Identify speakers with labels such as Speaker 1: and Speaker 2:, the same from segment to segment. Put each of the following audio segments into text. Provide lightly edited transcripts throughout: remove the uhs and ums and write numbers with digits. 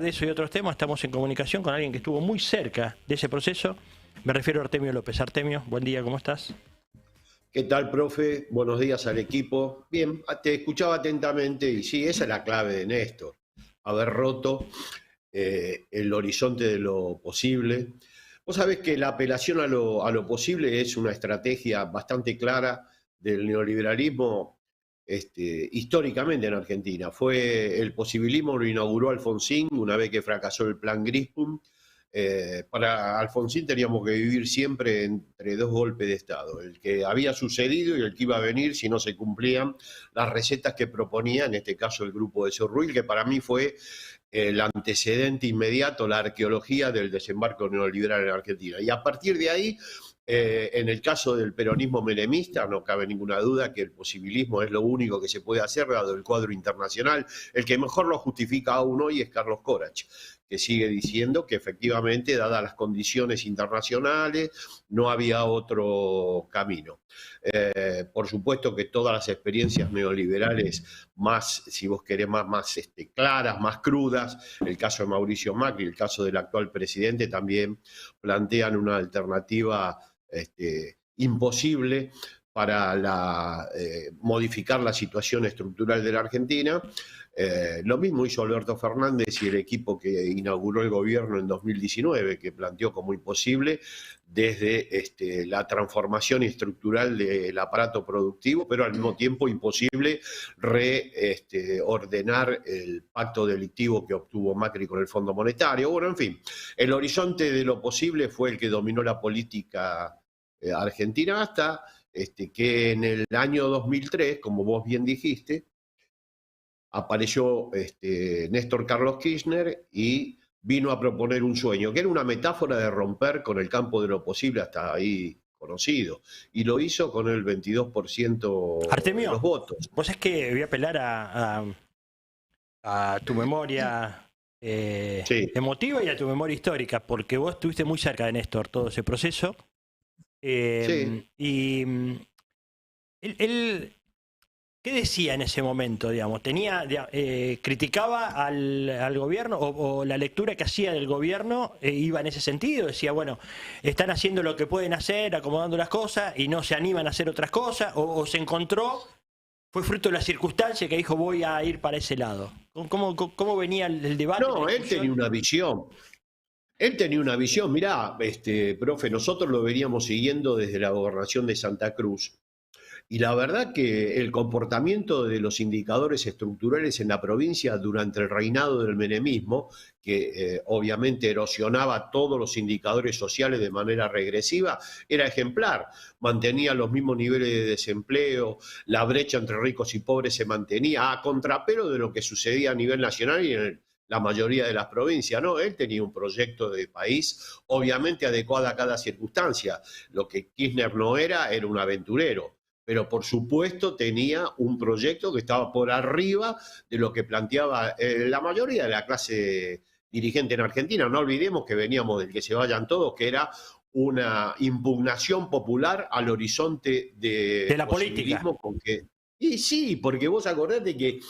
Speaker 1: De eso y otros temas estamos en comunicación con alguien que estuvo muy cerca de ese proceso. Me refiero a Artemio López. Artemio, buen día, ¿cómo estás?
Speaker 2: ¿Qué tal, profe? Buenos días al equipo. Bien, te escuchaba atentamente y sí, esa es la clave de Néstor, haber roto el horizonte de lo posible. Vos sabés que la apelación a lo posible es una estrategia bastante clara del neoliberalismo históricamente en Argentina. El posibilismo lo inauguró Alfonsín una vez que fracasó el plan Grispum. Para Alfonsín teníamos que vivir siempre entre dos golpes de Estado, el que había sucedido y el que iba a venir si no se cumplían las recetas que proponía, en este caso el grupo de Sorruil, que para mí fue el antecedente inmediato, la arqueología del desembarco neoliberal en Argentina. Y a partir de ahí, en el caso del peronismo menemista, no cabe ninguna duda que el posibilismo es lo único que se puede hacer, dado el cuadro internacional. El que mejor lo justifica aún hoy es Carlos Corach, que sigue diciendo que efectivamente, dadas las condiciones internacionales, no había otro camino. Por supuesto que todas las experiencias neoliberales más, si vos querés, más claras, más crudas, el caso de Mauricio Macri, el caso del actual presidente, también plantean una alternativa imposible para modificar la situación estructural de la Argentina. Lo mismo hizo Alberto Fernández y el equipo que inauguró el gobierno en 2019, que planteó como imposible desde la transformación estructural del aparato productivo, pero al mismo tiempo imposible reordenar el pacto delictivo que obtuvo Macri con el Fondo Monetario. Bueno, en fin, el horizonte de lo posible fue el que dominó la política argentina hasta que en el año 2003, como vos bien dijiste, apareció Néstor Carlos Kirchner y vino a proponer un sueño, que era una metáfora de romper con el campo de lo posible hasta ahí conocido, y lo hizo con el 22% de los
Speaker 1: Artemio,
Speaker 2: votos.
Speaker 1: vos es que voy a apelar a tu memoria
Speaker 2: Sí,
Speaker 1: emotiva y a tu memoria histórica, porque vos estuviste muy cerca de Néstor todo ese proceso.
Speaker 2: sí.
Speaker 1: Y él, ¿qué decía en ese momento, digamos? ¿Criticaba al gobierno o la lectura que hacía del gobierno iba en ese sentido? Decía, bueno, están haciendo lo que pueden hacer, acomodando las cosas y no se animan a hacer otras cosas, o se encontró, fue fruto de la circunstancia que dijo voy a ir para ese lado. ¿Cómo venía el debate, la
Speaker 2: No, él tenía
Speaker 1: discusión?
Speaker 2: una visión. Él tenía una visión, mirá, profe, nosotros lo veníamos siguiendo desde la gobernación de Santa Cruz. Y la verdad que el comportamiento de los indicadores estructurales en la provincia durante el reinado del menemismo, que obviamente erosionaba todos los indicadores sociales de manera regresiva, era ejemplar. Mantenía los mismos niveles de desempleo, la brecha entre ricos y pobres se mantenía a contrapelo de lo que sucedía a nivel nacional y en la mayoría de las provincias, ¿no? Él tenía un proyecto de país, obviamente adecuado a cada circunstancia. Lo que Kirchner no era un aventurero, pero por supuesto tenía un proyecto que estaba por arriba de lo que planteaba la mayoría de la clase dirigente en Argentina. No olvidemos que veníamos del que se vayan todos, que era una impugnación popular al horizonte
Speaker 1: De
Speaker 2: de
Speaker 1: la política.
Speaker 2: posibilismo con que... Y sí, porque vos acordate que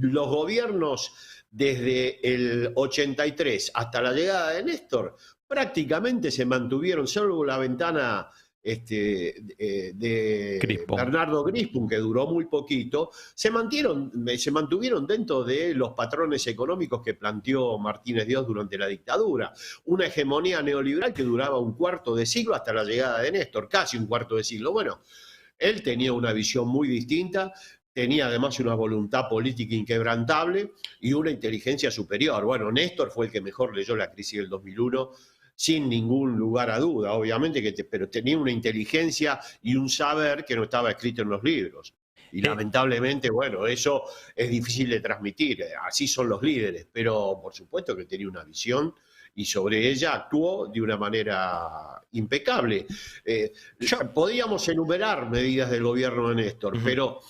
Speaker 2: los gobiernos desde el 83 hasta la llegada de Néstor prácticamente se mantuvieron, salvo la ventana de
Speaker 1: Crispo.
Speaker 2: Bernardo Grispum, que duró muy poquito, se mantuvieron dentro de los patrones económicos que planteó Martínez Dios durante la dictadura. Una hegemonía neoliberal que duraba un cuarto de siglo hasta la llegada de Néstor, casi un cuarto de siglo. Bueno, él tenía una visión muy distinta, tenía además una voluntad política inquebrantable y una inteligencia superior. Bueno, Néstor fue el que mejor leyó la crisis del 2001, sin ningún lugar a duda, obviamente, pero tenía una inteligencia y un saber que no estaba escrito en los libros. Y
Speaker 1: Eh,
Speaker 2: lamentablemente, bueno, eso es difícil de transmitir, así son los líderes, pero por supuesto que tenía una visión y sobre ella actuó de una manera impecable. Eh,
Speaker 1: yo,
Speaker 2: Podíamos enumerar medidas del gobierno de Néstor,
Speaker 1: Ujú.
Speaker 2: pero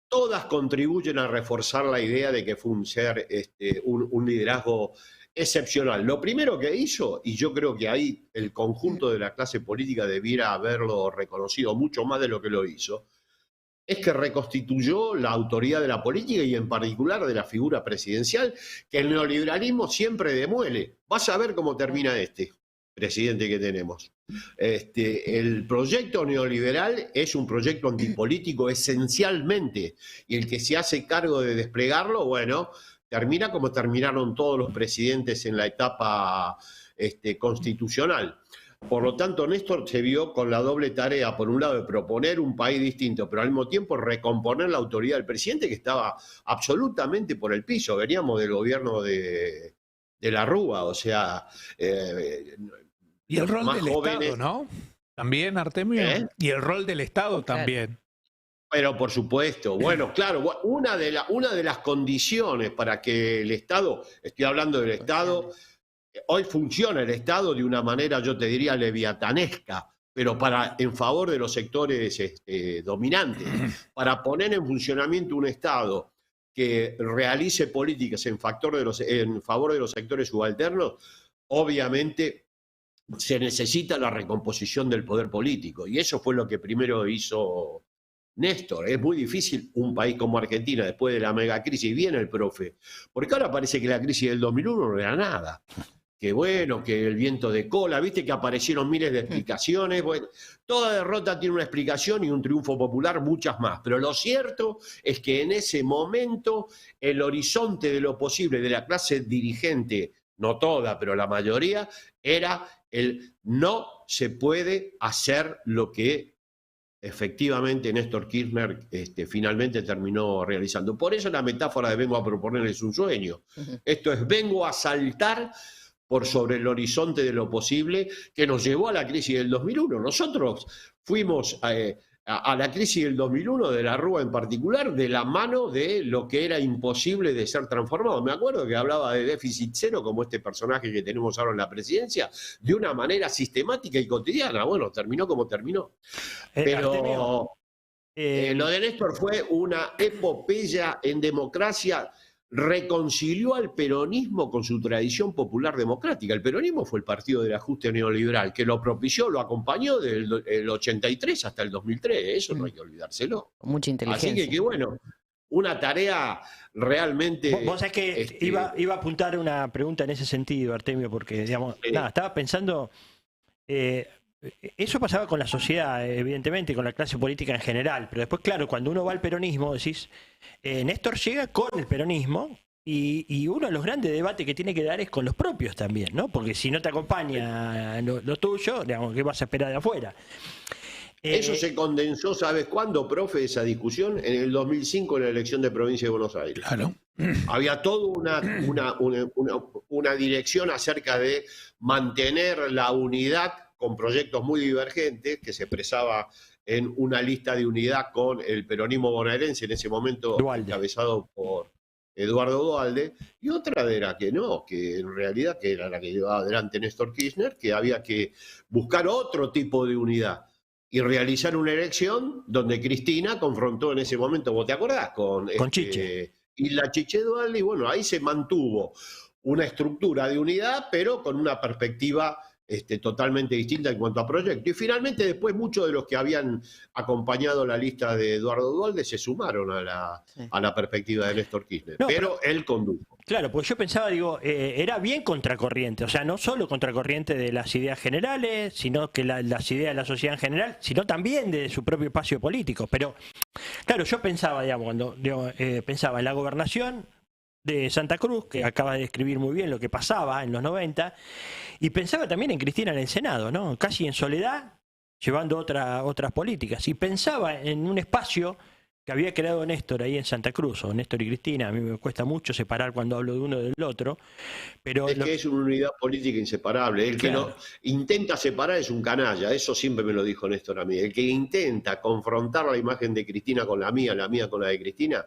Speaker 2: todas contribuyen a reforzar la idea de que fue un liderazgo excepcional. Lo primero que hizo, y yo creo que ahí el conjunto de la clase política debiera haberlo reconocido mucho más de lo que lo hizo, es que reconstituyó la autoridad de la política y en particular de la figura presidencial, que el neoliberalismo siempre demuele. Vas a ver cómo termina este presidente que tenemos. El proyecto neoliberal es un proyecto antipolítico esencialmente, y el que se hace cargo de desplegarlo, bueno, termina como terminaron todos los presidentes en la etapa constitucional. Por lo tanto, Néstor se vio con la doble tarea, por un lado, de proponer un país distinto, pero al mismo tiempo recomponer la autoridad del presidente, que estaba absolutamente por el piso. Veníamos del gobierno de la Rúa, o sea...
Speaker 3: y el rol del Estado, ¿no? También, Artemio. Y el rol del Estado también.
Speaker 2: Pero por supuesto, bueno, claro, una de las condiciones para que el Estado, estoy hablando del Estado... Hoy funciona el Estado de una manera, yo te diría, leviatanesca, pero en favor de los sectores dominantes. Para poner en funcionamiento un Estado que realice políticas en favor de los sectores subalternos, obviamente se necesita la recomposición del poder político. Y eso fue lo que primero hizo Néstor. Es muy difícil un país como Argentina, después de la megacrisis, viene el profe, porque ahora parece que la crisis del 2001 no era nada. Que bueno, que el viento de cola, viste que aparecieron miles de explicaciones. Bueno, toda derrota tiene una explicación y un triunfo popular muchas más. Pero lo cierto es que en ese momento el horizonte de lo posible de la clase dirigente, no toda, pero la mayoría, era el no se puede hacer lo que efectivamente Néstor Kirchner finalmente terminó realizando. Por eso la metáfora de vengo a proponerles un sueño. Esto es, vengo a saltar por sobre el horizonte de lo posible, que nos llevó a la crisis del 2001. Nosotros fuimos a la crisis del 2001, de la Rúa en particular, de la mano de lo que era imposible de ser transformado. Me acuerdo que hablaba de déficit cero, como este personaje que tenemos ahora en la presidencia, de una manera sistemática y cotidiana. Bueno, terminó como terminó. Pero lo de Néstor fue una epopeya en democracia. Reconcilió al peronismo con su tradición popular democrática. El peronismo fue el partido del ajuste neoliberal, que lo propició, lo acompañó del 83 hasta el 2003. Eso no hay que olvidárselo.
Speaker 4: Mucha inteligencia.
Speaker 2: Así que bueno, una tarea realmente...
Speaker 1: Vos sabés que iba a apuntar una pregunta en ese sentido, Artemio, porque digamos, estaba pensando... eso pasaba con la sociedad, evidentemente, con la clase política en general, pero después, claro, cuando uno va al peronismo, decís, Néstor llega con el peronismo y uno de los grandes debates que tiene que dar es con los propios también, ¿no? Porque si no te acompaña lo tuyo, digamos, ¿qué vas a esperar de afuera?
Speaker 2: Eso se condensó, ¿sabes cuándo, profe, esa discusión? En el 2005, en la elección de Provincia de Buenos Aires.
Speaker 3: Claro.
Speaker 2: Había toda una dirección acerca de mantener la unidad con proyectos muy divergentes, que se expresaba en una lista de unidad con el peronismo bonaerense, en ese momento encabezado por Eduardo Duhalde, y otra era que no, que en realidad que era la que llevaba adelante Néstor Kirchner, que había que buscar otro tipo de unidad y realizar una elección donde Cristina confrontó en ese momento, ¿vos te acordás? Con
Speaker 1: Chiche.
Speaker 2: Y la Chiche Duhalde, y bueno, ahí se mantuvo una estructura de unidad, pero con una perspectiva totalmente distinta en cuanto a proyecto. Y finalmente después muchos de los que habían acompañado la lista de Eduardo Duhalde se sumaron a la perspectiva de Néstor Kirchner. No, pero él condujo.
Speaker 1: Claro, pues yo pensaba, digo, era bien contracorriente, o sea, no solo contracorriente de las ideas generales, sino que las ideas de la sociedad en general, sino también de su propio espacio político. Pero, claro, yo pensaba, digamos, cuando pensaba en la gobernación de Santa Cruz, que acaba de describir muy bien lo que pasaba en los 90, y pensaba también en Cristina en el Senado, ¿no? Casi en soledad, llevando otras políticas, y pensaba en un espacio que había creado Néstor ahí en Santa Cruz, o Néstor y Cristina. A mí me cuesta mucho separar cuando hablo de uno del otro, pero...
Speaker 2: Es que es una unidad política inseparable. El que no intenta separar es un canalla, eso siempre me lo dijo Néstor a mí. El que intenta confrontar la imagen de Cristina con la mía con la de Cristina,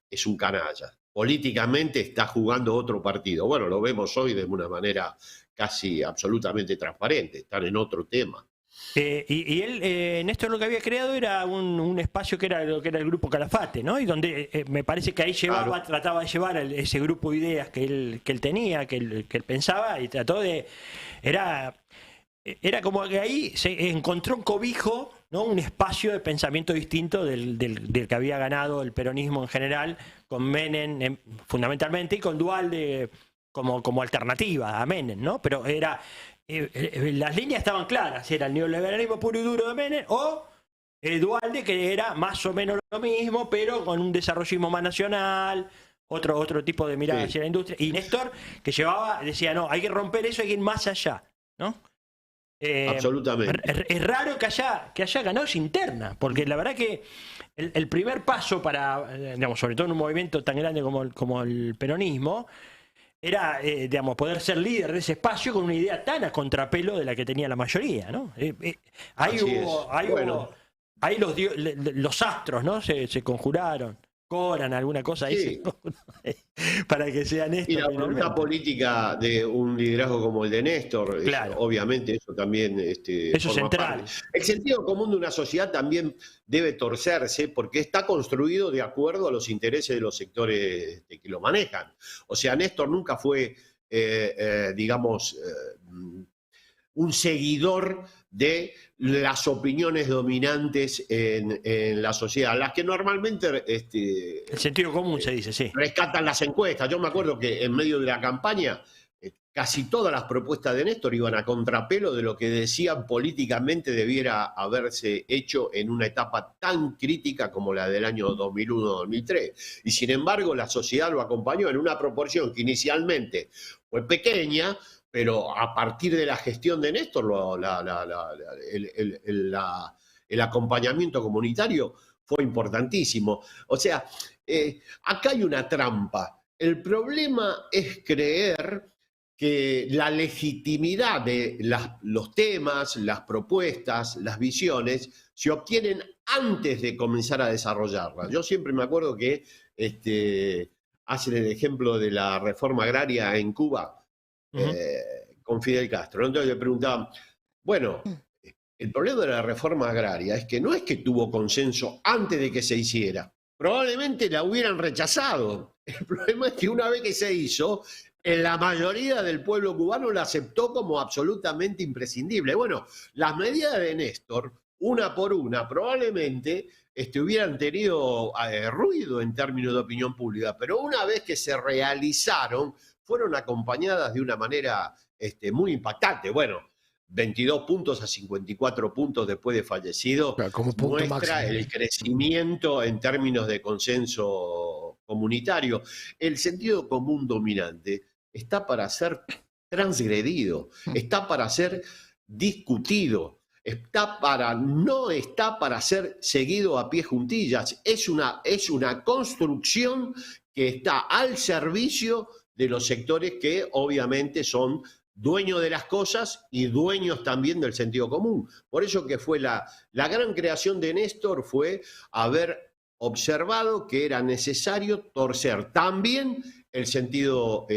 Speaker 2: es un canalla. Políticamente está jugando otro partido. Bueno, lo vemos hoy de una manera casi absolutamente transparente, están en otro tema.
Speaker 1: Y él, Néstor, lo que había creado era un espacio que era lo que era el Grupo Calafate, ¿no? Y donde me parece que ahí trataba de llevar ese grupo de ideas que él tenía, que él pensaba, y trató de... era como que ahí se encontró un cobijo, ¿no? Un espacio de pensamiento distinto del que había ganado el peronismo en general, con Menem fundamentalmente y con Duhalde como alternativa a Menem, ¿no? Pero era las líneas estaban claras, era el neoliberalismo puro y duro de Menem o Duhalde, que era más o menos lo mismo, pero con un desarrollismo más nacional, otro tipo de mirada hacia la industria, y Néstor, que decía, no, hay que romper eso, hay que ir más allá, ¿no?
Speaker 2: Absolutamente.
Speaker 1: Es raro que haya ganado esa interna, porque la verdad que el primer paso para, digamos, sobre todo en un movimiento tan grande como el peronismo, era, digamos, poder ser líder de ese espacio con una idea tan a contrapelo de la que tenía la mayoría, ¿no? Ahí los astros, ¿no? Se conjuraron. Cobran alguna cosa ahí para que sea Néstor.
Speaker 2: Y la voluntad política de un liderazgo como el de Néstor,
Speaker 1: claro.
Speaker 2: Obviamente eso también
Speaker 1: eso es central.
Speaker 2: Parte. El sentido común de una sociedad también debe torcerse porque está construido de acuerdo a los intereses de los sectores que lo manejan. O sea, Néstor nunca fue, digamos, un seguidor de las opiniones dominantes en la sociedad, las que normalmente...
Speaker 1: el sentido común se dice, sí.
Speaker 2: Rescatan las encuestas. Yo me acuerdo que en medio de la campaña casi todas las propuestas de Néstor iban a contrapelo de lo que decían políticamente debiera haberse hecho en una etapa tan crítica como la del año 2001-2003. Y sin embargo la sociedad lo acompañó en una proporción que inicialmente fue pequeña, pero a partir de la gestión de Néstor, el acompañamiento comunitario fue importantísimo. O sea, acá hay una trampa. El problema es creer que la legitimidad de los temas, las propuestas, las visiones, se obtienen antes de comenzar a desarrollarlas. Yo siempre me acuerdo que hacen el ejemplo de la reforma agraria en Cuba, con Fidel Castro. Entonces le preguntaban, bueno, el problema de la reforma agraria es que tuvo consenso antes de que se hiciera. Probablemente la hubieran rechazado. El problema es que una vez que se hizo, la mayoría del pueblo cubano la aceptó como absolutamente imprescindible. Bueno, las medidas de Néstor, una por una, probablemente hubieran tenido ruido en términos de opinión pública, pero una vez que se realizaron, fueron acompañadas de una manera muy impactante. Bueno, 22 puntos a 54 puntos después de fallecido, muestra el crecimiento en términos de consenso comunitario. El sentido común dominante está para ser transgredido, está para ser discutido, no está para ser seguido a pie juntillas. Es una construcción que está al servicio de los sectores que obviamente son dueños de las cosas y dueños también del sentido común. Por eso que fue la gran creación de Néstor fue haber observado que era necesario torcer también el sentido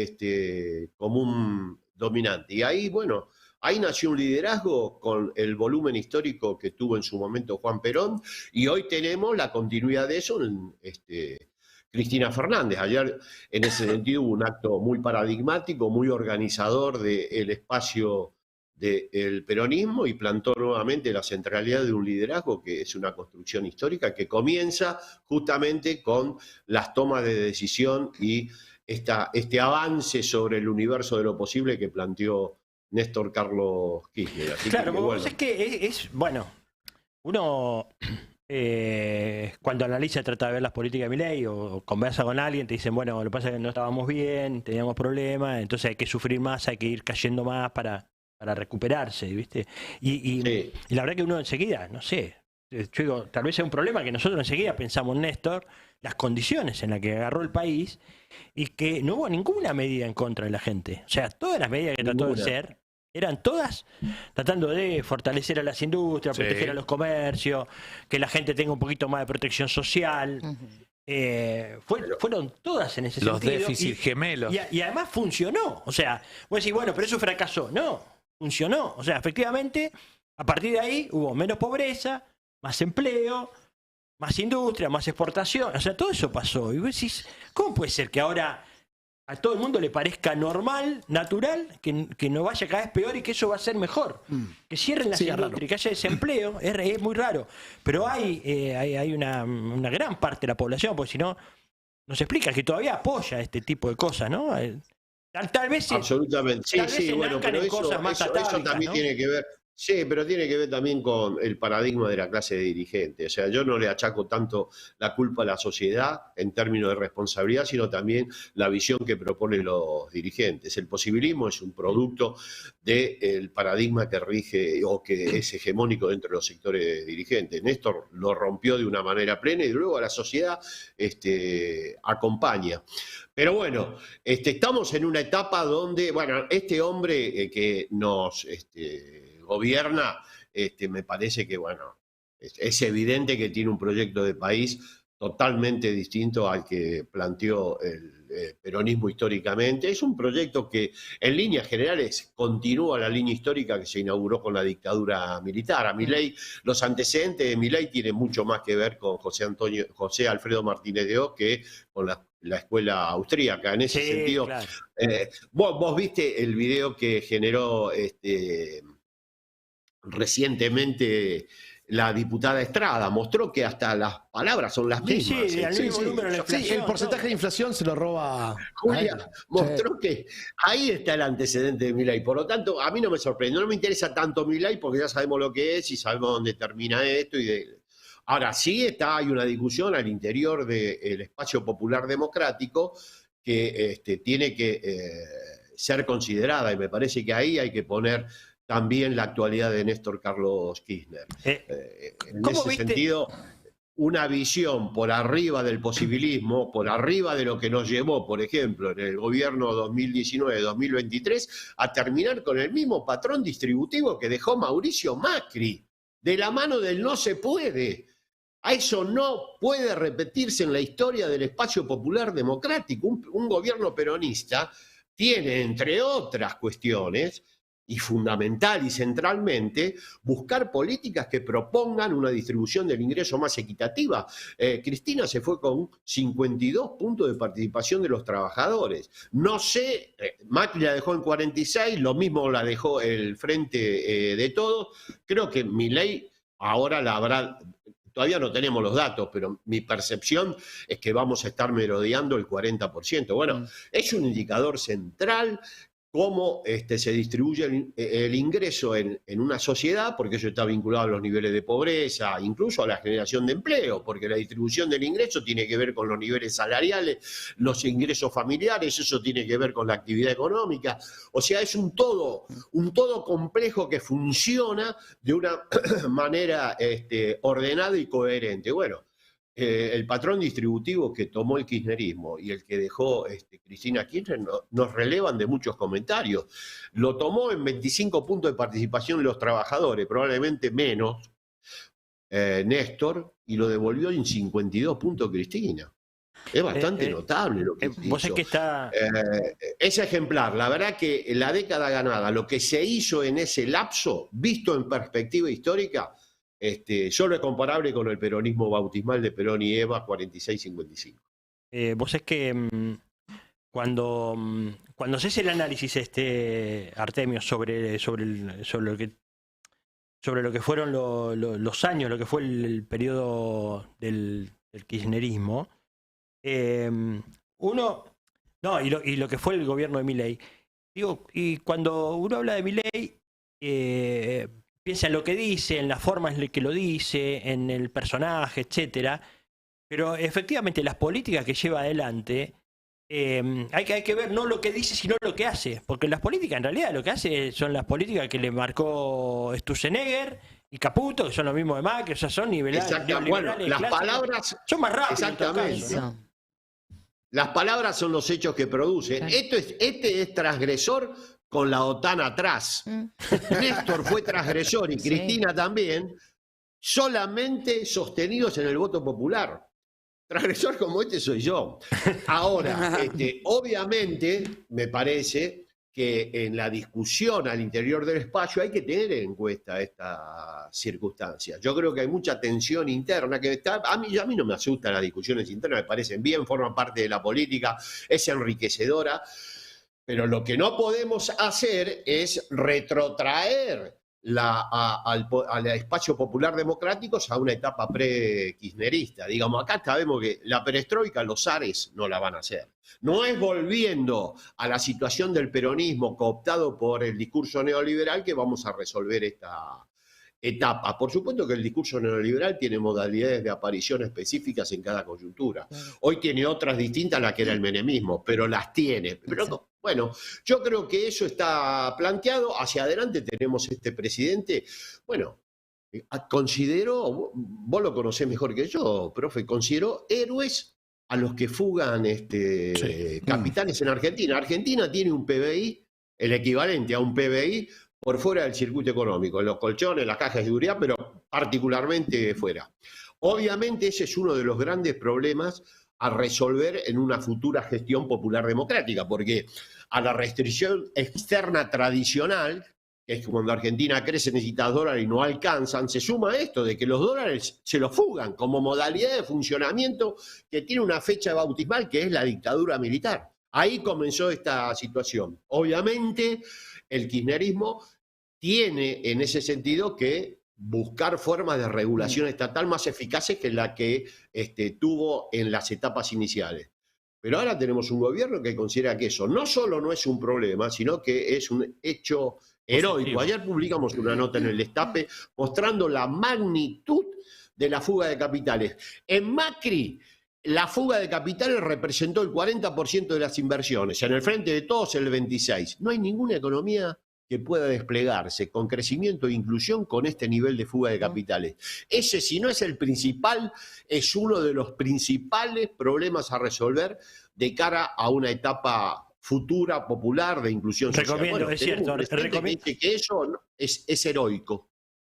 Speaker 2: común dominante. Y ahí, bueno, ahí nació un liderazgo con el volumen histórico que tuvo en su momento Juan Perón, y hoy tenemos la continuidad de eso en Cristina Fernández. Ayer, en ese sentido, hubo un acto muy paradigmático, muy organizador del espacio del peronismo y plantó nuevamente la centralidad de un liderazgo que es una construcción histórica que comienza justamente con las tomas de decisión y este avance sobre el universo de lo posible que planteó Néstor Carlos Kirchner. Así
Speaker 1: claro,
Speaker 2: que, bueno.
Speaker 1: Es que bueno, uno... cuando analiza, trata de ver las políticas de Milei o conversa con alguien, te dicen, bueno, lo que pasa es que no estábamos bien, teníamos problemas, entonces hay que sufrir más, hay que ir cayendo más para recuperarse, ¿viste? Y la verdad que uno enseguida, no sé, yo digo, tal vez sea un problema que nosotros enseguida pensamos en Néstor, las condiciones en las que agarró el país y que no hubo ninguna medida en contra de la gente. O sea, todas las medidas que trató de hacer eran todas tratando de fortalecer a las industrias, proteger a los comercios, que la gente tenga un poquito más de protección social. Fueron todas en ese sentido.
Speaker 3: Los déficits gemelos.
Speaker 1: Y además funcionó. O sea, vos decís, bueno, pero eso fracasó. No, funcionó. O sea, efectivamente, a partir de ahí hubo menos pobreza, más empleo, más industria, más exportación. O sea, todo eso pasó. Y vos decís, ¿cómo puede ser que ahora a todo el mundo le parezca normal, natural, que no vaya cada vez peor y que eso va a ser mejor. Que cierren las industrias, que haya desempleo, es muy raro. Pero hay una gran parte de la población, porque si no, nos explica que todavía apoya este tipo de cosas, ¿no? Tal vez
Speaker 2: absolutamente. Sí, bueno, pero eso también, ¿no? Tiene que ver. Sí, pero tiene que ver también con el paradigma de la clase de dirigente. O sea, yo no le achaco tanto la culpa a la sociedad en términos de responsabilidad, sino también la visión que proponen los dirigentes. El posibilismo es un producto del paradigma que rige o que es hegemónico dentro de los sectores dirigentes. Néstor lo rompió de una manera plena y luego a la sociedad acompaña. Pero bueno, estamos en una etapa donde, bueno, este hombre que nos gobierna, me parece que, bueno, es evidente que tiene un proyecto de país totalmente distinto al que planteó el peronismo históricamente. Es un proyecto que, en líneas generales, continúa la línea histórica que se inauguró con la dictadura militar. A Milei, los antecedentes de Milei tienen mucho más que ver con José Alfredo Martínez de Oz que con la escuela austríaca. En ese sentido, claro. Vos viste el video que generó recientemente la diputada Estrada, mostró que hasta las palabras son las mismas.
Speaker 4: El porcentaje de inflación se lo roba
Speaker 2: Julia. Mostró que ahí está el antecedente de Milei. Por lo tanto, a mí no me sorprende, no me interesa tanto Milei porque ya sabemos lo que es y sabemos dónde termina esto. Ahora sí hay una discusión al interior del espacio popular democrático que tiene que ser considerada, y me parece que ahí hay que poner también la actualidad de Néstor Carlos Kirchner. En ese sentido, una visión por arriba del posibilismo, por arriba de lo que nos llevó, por ejemplo, en el gobierno 2019-2023, a terminar con el mismo patrón distributivo que dejó Mauricio Macri, de la mano del no se puede. A eso no puede repetirse en la historia del espacio popular democrático. Un gobierno peronista tiene, entre otras cuestiones, y fundamental y centralmente, buscar políticas que propongan una distribución del ingreso más equitativa. Cristina se fue con 52 puntos de participación de los trabajadores. No sé, Macri la dejó en 46, lo mismo la dejó el Frente de Todos. Creo que Milei ahora la habrá... Todavía no tenemos los datos, pero mi percepción es que vamos a estar merodeando el 40%. Bueno, es un indicador central cómo se distribuye el ingreso en una sociedad, porque eso está vinculado a los niveles de pobreza, incluso a la generación de empleo, porque la distribución del ingreso tiene que ver con los niveles salariales, los ingresos familiares, eso tiene que ver con la actividad económica. O sea, es un todo complejo que funciona de una manera ordenada y coherente. Bueno, el patrón distributivo que tomó el kirchnerismo y el que dejó Cristina Kirchner nos relevan de muchos comentarios. Lo tomó en 25 puntos de participación de los trabajadores, probablemente menos Néstor, y lo devolvió en 52 puntos Cristina. Es bastante notable lo que hizo. Es ejemplar. La verdad que la década ganada, lo que se hizo en ese lapso, visto en perspectiva histórica, solo es comparable con el peronismo bautismal de Perón y Eva 46-55.
Speaker 1: Vos es que cuando haces el análisis Artemio sobre lo que fueron los años, lo que fue el periodo del kirchnerismo, y lo que fue el gobierno de Milei, digo, y cuando uno habla de Milei, piensa en lo que dice, en la forma en la que lo dice, en el personaje, etcétera. Pero efectivamente las políticas que lleva adelante, hay que ver no lo que dice, sino lo que hace. Porque las políticas, en realidad, lo que hace son las políticas que le marcó Sturzenegger y Caputo, que son los mismos de Macri, o sea, son neoliberales.
Speaker 2: Bueno, las palabras
Speaker 1: son más rápidas.
Speaker 2: Exactamente. Las palabras son los hechos que producen. Este es transgresor con la OTAN atrás. Néstor fue transgresor y Cristina también, solamente sostenidos en el voto popular. Transgresor como este soy yo. Ahora, obviamente, me parece que en la discusión al interior del espacio hay que tener en cuenta estas circunstancias. Yo creo que hay mucha tensión interna que está, a mí no me asustan las discusiones internas, me parecen bien, forman parte de la política, es enriquecedora, pero lo que no podemos hacer es retrotraer al espacio popular democrático a una etapa pre-kirchnerista. Digamos, acá sabemos que la perestroika, los zares no la van a hacer. No es volviendo a la situación del peronismo cooptado por el discurso neoliberal que vamos a resolver esta etapa. Por supuesto que el discurso neoliberal tiene modalidades de aparición específicas en cada coyuntura. Hoy tiene otras distintas a las que era el menemismo, pero las tiene. Pero no, bueno, yo creo que eso está planteado. Hacia adelante tenemos este presidente. Bueno, considero, vos lo conocés mejor que yo, profe, considero héroes a los que fugan capitales en Argentina. Argentina tiene un PBI, el equivalente a un PBI, por fuera del circuito económico, en los colchones, las cajas de seguridad, pero particularmente fuera. Obviamente ese es uno de los grandes problemas a resolver en una futura gestión popular democrática, porque a la restricción externa tradicional, que es que cuando Argentina crece necesita dólares y no alcanzan, se suma esto de que los dólares se los fugan como modalidad de funcionamiento que tiene una fecha bautismal que es la dictadura militar. Ahí comenzó esta situación. Obviamente el kirchnerismo tiene en ese sentido que buscar formas de regulación estatal más eficaces que la que tuvo en las etapas iniciales. Pero ahora tenemos un gobierno que considera que eso no solo no es un problema, sino que es un hecho heroico. Ayer publicamos una nota en el Destape mostrando la magnitud de la fuga de capitales. En Macri, la fuga de capitales representó el 40% de las inversiones, en el Frente de Todos el 26%. No hay ninguna economía que pueda desplegarse con crecimiento e inclusión con este nivel de fuga de capitales. Ese, si no es el principal, es uno de los principales problemas a resolver de cara a una etapa futura, popular, de inclusión social.
Speaker 1: Recomiendo, bueno, es cierto.
Speaker 2: Que dice que eso es heroico.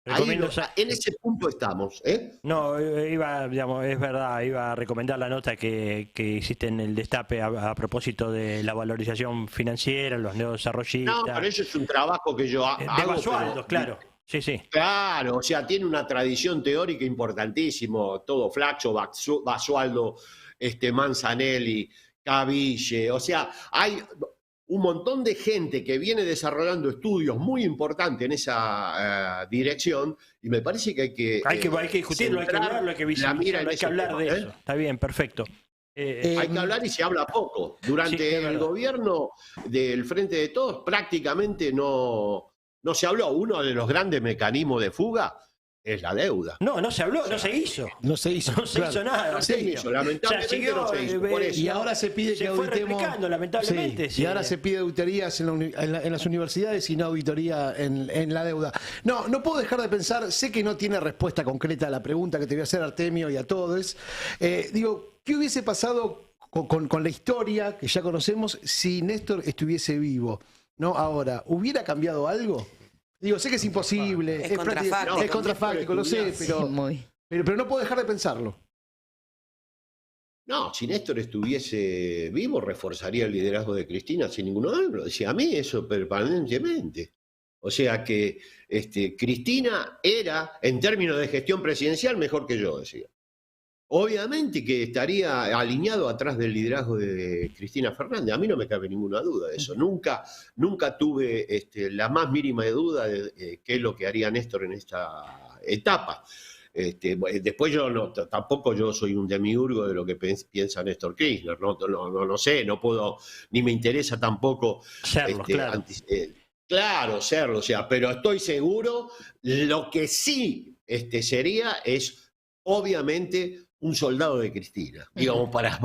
Speaker 2: Ahí en ese punto estamos.
Speaker 1: No, digamos, es verdad, iba a recomendar la nota que hiciste en el Destape a propósito de la valorización financiera, los neodesarrollistas.
Speaker 2: No, pero eso es un trabajo que yo hago.
Speaker 1: De Basualdo, claro. Sí, sí.
Speaker 2: Claro, o sea, tiene una tradición teórica importantísimo, todo Flaxo, Basualdo, Manzanelli, Caville, o sea, hay un montón de gente que viene desarrollando estudios muy importantes en esa dirección, y me parece que hay que
Speaker 1: discutirlo, hay que hablarlo, hay que visibilizarlo, hay que hablar de eso. Está bien, perfecto.
Speaker 2: Hay que hablar y se habla poco. Durante el gobierno del Frente de Todos prácticamente no se habló. Uno de los grandes mecanismos de fuga es la deuda.
Speaker 1: No se habló, no se hizo.
Speaker 4: No se hizo nada.
Speaker 2: No se hizo, lamentablemente no se hizo. Por eso.
Speaker 4: Y ahora se pide que auditemos.
Speaker 1: Lamentablemente.
Speaker 4: Sí. Y ahora se pide auditorías en las universidades y no auditoría en la deuda. No puedo dejar de pensar, sé que no tiene respuesta concreta a la pregunta que te voy a hacer, Artemio, y a todos. ¿Qué hubiese pasado con la historia que ya conocemos si Néstor estuviese vivo? ¿No? Ahora, ¿hubiera cambiado algo? Sé que es imposible,
Speaker 5: es contrafáctico.
Speaker 4: Es contrafáctico, lo sé, pero no puedo dejar de pensarlo.
Speaker 2: No, si Néstor estuviese vivo, reforzaría el liderazgo de Cristina sin ningún problema. Lo decía a mí eso permanentemente. O sea que Cristina era, en términos de gestión presidencial, mejor que yo, decía. Obviamente que estaría alineado atrás del liderazgo de Cristina Fernández. A mí no me cabe ninguna duda de eso. Nunca tuve la más mínima duda de qué es lo que haría Néstor en esta etapa. Después tampoco yo soy un demiurgo de lo que piensa Néstor Kirchner. No sé, no puedo, ni me interesa tampoco
Speaker 1: serlo, claro.
Speaker 2: Claro, serlo, o sea, pero estoy seguro, lo que sí sería es, obviamente, un soldado de Cristina, digamos, para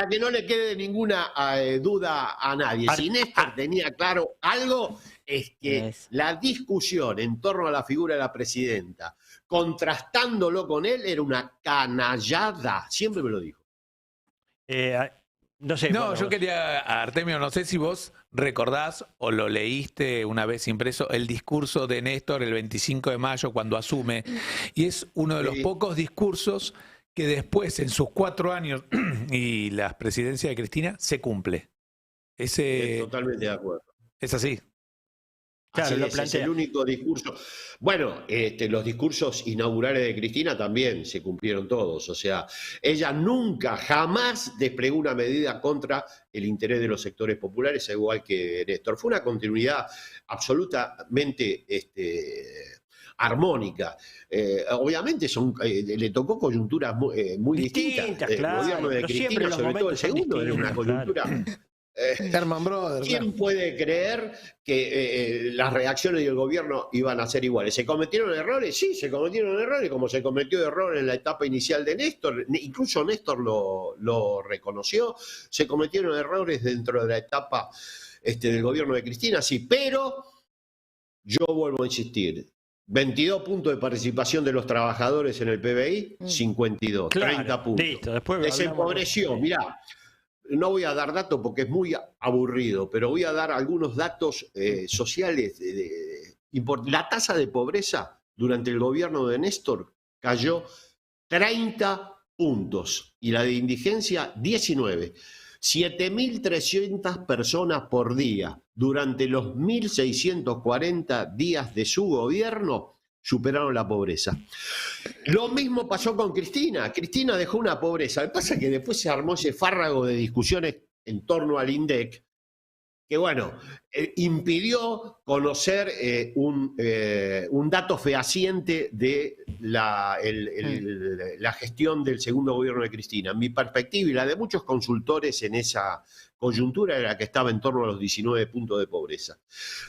Speaker 2: que no le quede ninguna duda a nadie. Si Néstor tenía claro algo, es que la discusión en torno a la figura de la presidenta, contrastándolo con él, era una canallada. Siempre me lo dijo.
Speaker 3: No sé. No, yo quería, Artemio, no sé si vos recordás o lo leíste una vez impreso, el discurso de Néstor el 25 de mayo cuando asume, y es uno de los pocos discursos que después, en sus 4 años y la presidencia de Cristina, se cumple.
Speaker 2: Totalmente de acuerdo.
Speaker 3: Es así.
Speaker 1: Claro,
Speaker 2: Así es el único discurso. Bueno, los discursos inaugurales de Cristina también se cumplieron todos. O sea, ella nunca, jamás desplegó una medida contra el interés de los sectores populares, igual que Néstor. Fue una continuidad absolutamente armónica. Obviamente le tocó coyunturas muy distintas.
Speaker 1: Claro,
Speaker 2: el gobierno de Cristina, sobre todo el segundo, era una coyuntura.
Speaker 4: Herman Brothers.
Speaker 2: ¿Quién puede creer que las reacciones del gobierno iban a ser iguales? ¿Se cometieron errores? Sí, se cometieron errores, como se cometió error en la etapa inicial de Néstor. Incluso Néstor lo reconoció. Se cometieron errores dentro de la etapa del gobierno de Cristina, sí, pero yo vuelvo a insistir. 22 puntos de participación de los trabajadores en el PBI, 52, claro, 30 puntos.
Speaker 1: Listo, después
Speaker 2: desempobreció, mirá. No voy a dar datos porque es muy aburrido, pero voy a dar algunos datos sociales. La tasa de pobreza durante el gobierno de Néstor cayó 30 puntos y la de indigencia 19. 7.300 personas por día durante los 1.640 días de su gobierno superaron la pobreza. Lo mismo pasó con Cristina. Cristina dejó una pobreza. Lo que pasa es que después se armó ese fárrago de discusiones en torno al INDEC, que bueno, impidió conocer un dato fehaciente de la gestión del segundo gobierno de Cristina. Mi perspectiva y la de muchos consultores en esa coyuntura era que estaba en torno a los 19 puntos de pobreza.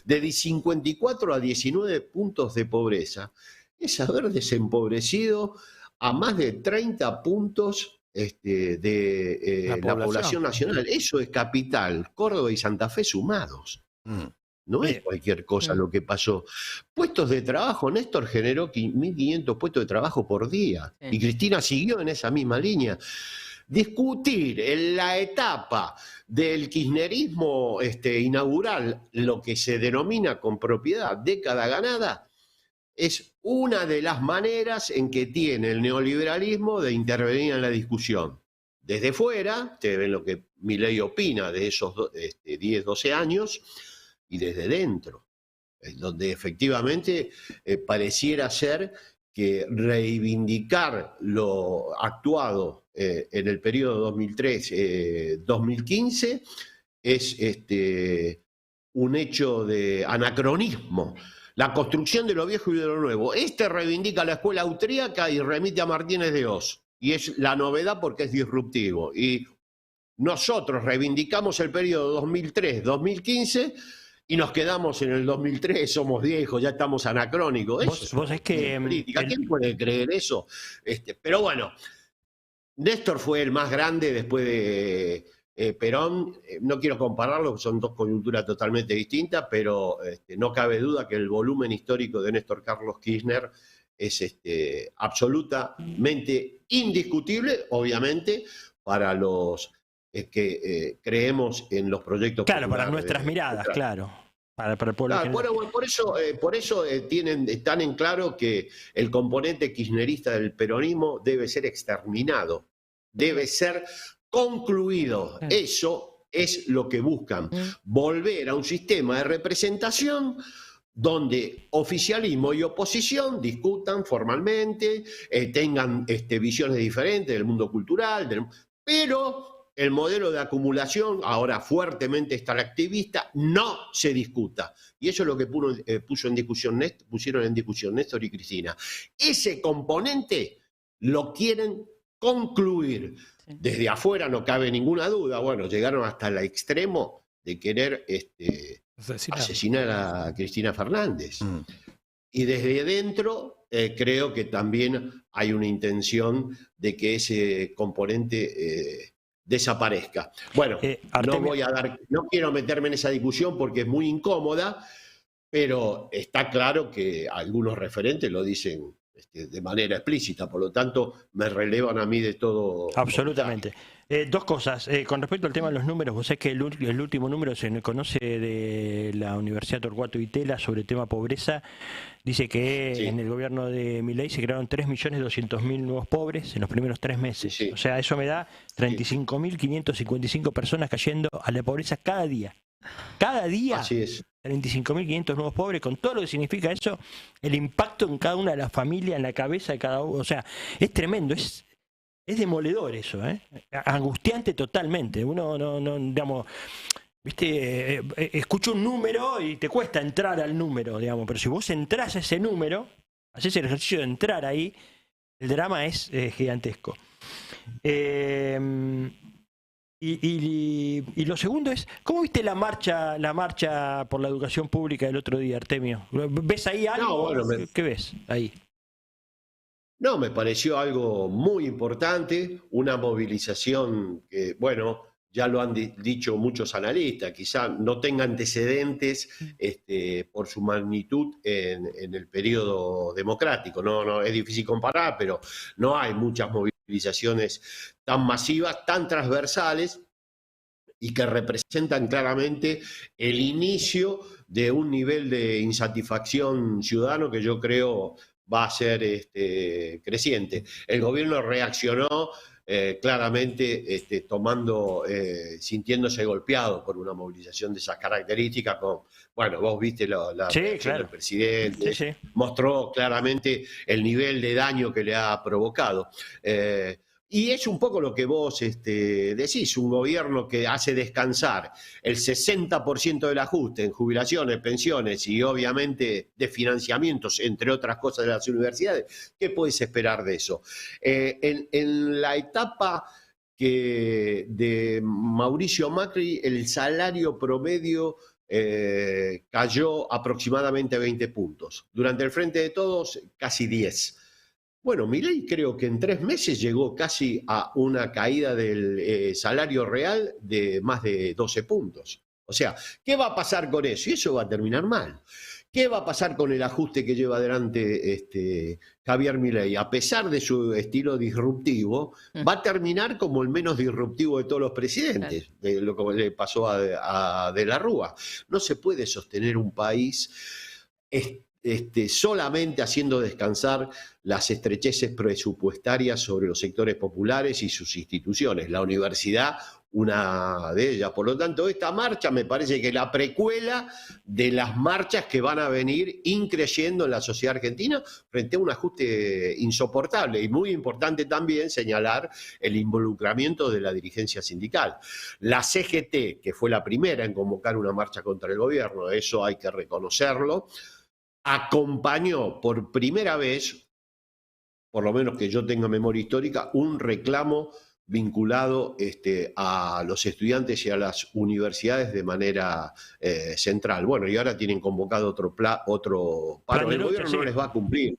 Speaker 2: De 54 a 19 puntos de pobreza es haber desempobrecido a más de 30 puntos de la población nacional. Eso es capital, Córdoba y Santa Fe sumados. No es cualquier cosa lo que pasó. Puestos de trabajo, Néstor generó 1.500 puestos de trabajo por día. Y Cristina siguió en esa misma línea. Discutir en la etapa del kirchnerismo inaugural, lo que se denomina con propiedad década ganada, es una de las maneras en que tiene el neoliberalismo de intervenir en la discusión. Desde fuera, ustedes ven lo que Milei opina de esos 10, 12 años, y desde dentro, donde efectivamente pareciera ser que reivindicar lo actuado en el periodo 2003-2015 es un hecho de anacronismo. La construcción de lo viejo y de lo nuevo. Reivindica la escuela austríaca y remite a Martínez de Oz. Y es la novedad porque es disruptivo. Y nosotros reivindicamos el periodo 2003-2015 y nos quedamos en el 2003, somos viejos, ya estamos anacrónicos.
Speaker 1: ¿Vos es que
Speaker 2: política. ¿Quién puede creer eso? Pero bueno, Néstor fue el más grande después de Perón. No quiero compararlo, son dos coyunturas totalmente distintas, pero no cabe duda que el volumen histórico de Néstor Carlos Kirchner es absolutamente indiscutible, obviamente, para los que creemos en los proyectos.
Speaker 1: Claro, para nuestras miradas, claro. Para el pueblo.
Speaker 2: Claro, por eso están en claro que el componente kirchnerista del peronismo debe ser exterminado, debe ser concluido. Eso es lo que buscan, volver a un sistema de representación donde oficialismo y oposición discutan formalmente, tengan visiones diferentes del mundo cultural, pero el modelo de acumulación, ahora fuertemente extractivista, no se discuta. Y eso es lo que pusieron en discusión Néstor y Cristina. Ese componente lo quieren concluir. Desde afuera no cabe ninguna duda. Bueno, llegaron hasta el extremo de querer asesinar a Cristina Fernández. Y desde dentro creo que también hay una intención de que ese componente desaparezca. Bueno, no quiero meterme en esa discusión porque es muy incómoda, pero está claro que algunos referentes lo dicen de manera explícita, por lo tanto me relevan a mí de todo.
Speaker 1: Absolutamente. Dos cosas. Con respecto al tema de los números, vos sabés que el último número se conoce de la Universidad Torcuato Itela sobre el tema pobreza. Dice que
Speaker 2: Sí.
Speaker 1: en el gobierno de Milei se crearon 3.200.000 nuevos pobres en los primeros 3 meses.
Speaker 2: Sí.
Speaker 1: O sea, eso me da 35.555 personas cayendo a la pobreza cada día. Cada día.
Speaker 2: Así es.
Speaker 1: 35.500 nuevos pobres, con todo lo que significa eso, el impacto en cada una de las familias, en la cabeza de cada uno. O sea, es tremendo, es demoledor eso, ¿eh? Angustiante totalmente. Uno no digamos, viste, escucha un número y te cuesta entrar al número, digamos, pero si vos entrás a ese número, haces el ejercicio de entrar ahí, el drama es gigantesco. Y lo segundo es, ¿cómo viste la marcha por la educación pública del otro día, Artemio? ¿Ves ahí algo?
Speaker 2: No, bueno,
Speaker 1: ¿Qué ves ahí?
Speaker 2: No, me pareció algo muy importante, una movilización que, bueno, ya lo han dicho muchos analistas, quizá no tenga antecedentes por su magnitud en el periodo democrático. No, es difícil comparar, pero no hay muchas movilizaciones tan masivas, tan transversales y que representan claramente el inicio de un nivel de insatisfacción ciudadano que yo creo va a ser creciente. El gobierno reaccionó claramente sintiéndose golpeado por una movilización de esas características. Bueno, vos viste la
Speaker 1: Sí,
Speaker 2: reacción
Speaker 1: claro.
Speaker 2: del presidente,
Speaker 1: Sí.
Speaker 2: mostró claramente el nivel de daño que le ha provocado. Y es un poco lo que vos decís, un gobierno que hace descansar el 60% del ajuste en jubilaciones, pensiones y obviamente de financiamientos, entre otras cosas, de las universidades. ¿Qué puedes esperar de eso? En la etapa de Mauricio Macri, el salario promedio cayó aproximadamente 20 puntos. Durante el Frente de Todos, casi 10. Bueno, Milei creo que en 3 meses llegó casi a una caída del salario real de más de 12 puntos. O sea, ¿qué va a pasar con eso? Y eso va a terminar mal. ¿Qué va a pasar con el ajuste que lleva adelante Javier Milei? A pesar de su estilo disruptivo, va a terminar como el menos disruptivo de todos los presidentes, de lo que le pasó a De la Rúa. No se puede sostener un país solamente haciendo descansar las estrecheces presupuestarias sobre los sectores populares y sus instituciones. La universidad, una de ellas. Por lo tanto, esta marcha me parece que es la precuela de las marchas que van a venir increyendo en la sociedad argentina frente a un ajuste insoportable. Y muy importante también señalar el involucramiento de la dirigencia sindical. La CGT, que fue la primera en convocar una marcha contra el gobierno, eso hay que reconocerlo, acompañó por primera vez, por lo menos que yo tenga memoria histórica, un reclamo vinculado a los estudiantes y a las universidades de manera central. Bueno, y ahora tienen convocado otro paro. El gobierno no les va a cumplir.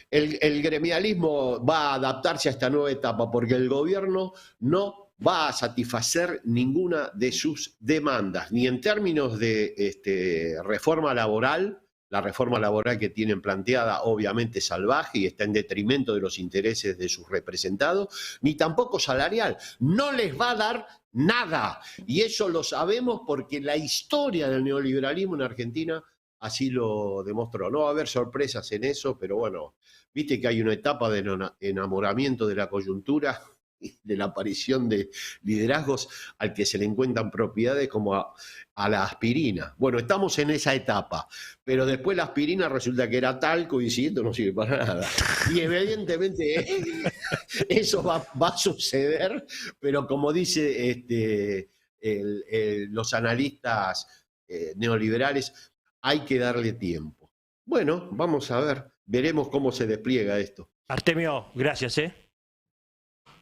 Speaker 2: El gremialismo va a adaptarse a esta nueva etapa porque el gobierno no va a satisfacer ninguna de sus demandas, ni en términos de reforma laboral. La reforma laboral que tienen planteada obviamente es salvaje y está en detrimento de los intereses de sus representados, ni tampoco salarial. No les va a dar nada. Y eso lo sabemos porque la historia del neoliberalismo en Argentina así lo demostró. No va a haber sorpresas en eso, pero bueno, viste que hay una etapa de enamoramiento de la coyuntura y de la aparición de liderazgos al que se le encuentran propiedades como a la aspirina. Bueno, estamos en esa etapa, pero después la aspirina resulta que era talco y si esto no sirve para nada. Y evidentemente eso va a suceder, pero como dice los analistas neoliberales, hay que darle tiempo. Bueno, vamos a ver, veremos cómo se despliega esto.
Speaker 1: Artemio, gracias,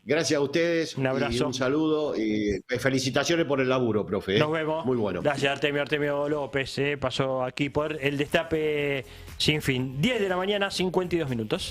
Speaker 2: Gracias a ustedes.
Speaker 1: Un abrazo.
Speaker 2: Y un saludo y felicitaciones por el laburo, profe.
Speaker 1: Nos vemos.
Speaker 2: Muy bueno.
Speaker 1: Gracias, Artemio López. Pasó aquí por el Destape Sin Fin. 10 de la mañana, 52 minutos.